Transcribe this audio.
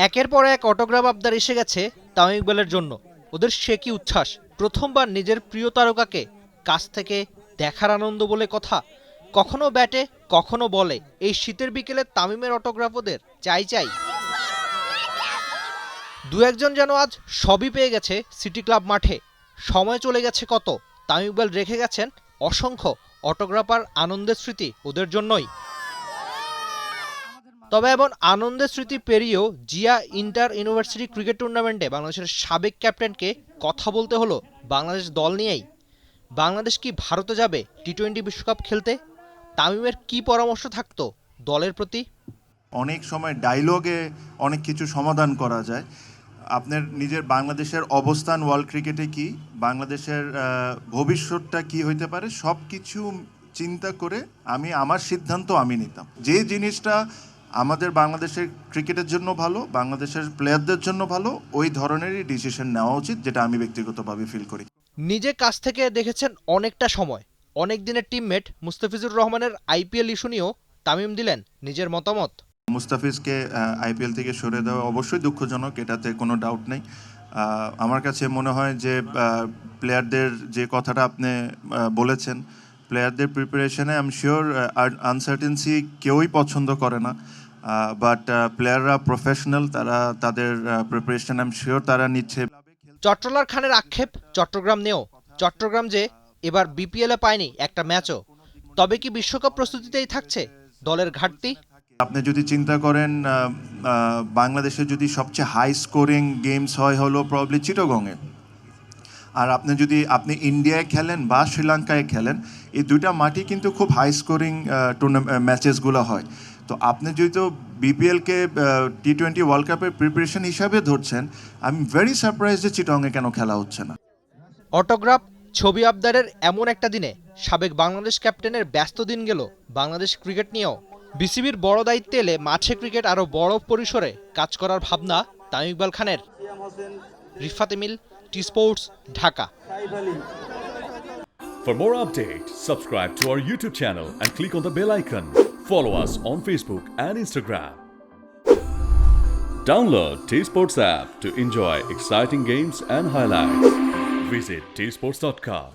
একের পর এক অটোগ্রাফ আবদার এসে গেছে তামিম ইকবালের জন্য। ওদের সে কি উচ্ছ্বাস! প্রথমবার নিজের প্রিয় তারকাকে কাছ থেকে দেখার আনন্দ বলে কথা। কখনো ব্যাটে, কখনো বলে। এই শীতের বিকেলে তামিমের অটোগ্রাফ ওদের চাই চাই। দু একজন যেন আজ সবই পেয়ে গেছে সিটি ক্লাব মাঠে। সময় চলে গেছে কত, তামিম ইকবাল রেখে গেছেন অসংখ্য অটোগ্রাফ আর আনন্দের স্মৃতি ওদের জন্যই। তবে এমন আনন্দের স্মৃতি পেরিয়েও জিয়া ইন্টার ইউনিভার্সিটি ক্রিকেট টুর্নামেন্টে বাংলাদেশের সাবেক ক্যাপ্টেনকে কথা বলতে হলো বাংলাদেশ দল নিয়েই। বাংলাদেশ কি ভারতে যাবে টি-20 বিশ্বকাপ খেলতে? তামিমের কি পরামর্শ থাকতো দলের প্রতি? অনেক সময় ডায়লগে অনেক কিছু সমাধান করা যায়। আপনার নিজের বাংলাদেশের অবস্থান ওয়ার্ল্ড ক্রিকেটে কি, বাংলাদেশের ভবিষ্যৎটা কি হইতে পারে, সব কিছু চিন্তা করে আমার সিদ্ধান্ত আমি নিতাম। যে জিনিসটা আমাদের বাংলাদেশের ক্রিকেটের জন্য ভালো, বাংলাদেশের প্লেয়ারদের জন্য ভালো, ওই ধরনেরই ডিসিশন নেওয়া উচিত, যেটা আমি ব্যক্তিগতভাবে ফিল করি। নিজে কাছ থেকে দেখেছেন অনেকটা সময়। অনেক দিনের টিমমেট মুস্তাফিজুর রহমানের আইপিএল ইস্যু নিয়েও তামিম দিলেন নিজের মতামত। মুস্তাফিজকে আইপিএল থেকে সরে দেওয়া অবশ্যই দুঃখজনক, এটাতে কোনো ডাউট নেই। আমার কাছে মনে হয় যে প্লেয়ারদের যে কথাটা আপনি বলেছেন, প্লেয়ারদের প্রিপারেশনে আই এম শিওর আনসার্টেনসি কেউই পছন্দ করে না, বাট প্লেয়াররা প্রফেশনাল, তারা তাদের প্রিপারেশন আই এম শিওর তারা নিচ্ছে। চট্টলার খানের আক্ষেপ চট্টগ্রাম নিয়েও। চট্টগ্রাম যে এবার বিপিএলে পায়নি একটা ম্যাচও। তবে কি বিশ্বকাপ প্রস্তুতিতেই থাকছে দলের ঘাটতি? আপনি যদি চিন্তা করেন, বাংলাদেশে যদি সবচেয়ে হাই স্কোরিং গেমস হলো প্রবাবলি চিটাগংয়ে। আর আপনি ইন্ডিয়ায় খেলেন বা শ্রীলঙ্কায় খেলেন, এই দুইটা মাটি কিন্তু খুব হাই স্কোরিং ম্যাচেসগুলো হয়। তো আপনি যেহেতু বিপিএলকে টি-20 ওয়ার্ল্ড কাপের প্রিপারেশন হিসাবে ধরছেন, আই এম ভেরি সারপ্রাইজ যে চিটাগংয়ে কেন খেলা হচ্ছে না। অটোগ্রাফ, ছবি আবদারের এমন একটা দিনে সাবেক বাংলাদেশ ক্যাপ্টেনের ব্যস্ত দিন গেল বাংলাদেশ ক্রিকেট নিয়েও। বিসিবির বড় দায়িত্বে এলে মাঠে ক্রিকেট আরও বড় পরিসরে কাজ করার ভাবনা তামিম ইকবাল খানের। Rifat Emil, T Sports, Dhaka. For more updates, subscribe to our YouTube channel and click on the bell icon. Follow us on Facebook and Instagram. Download T Sports app to enjoy exciting games and highlights. Visit tsports.com.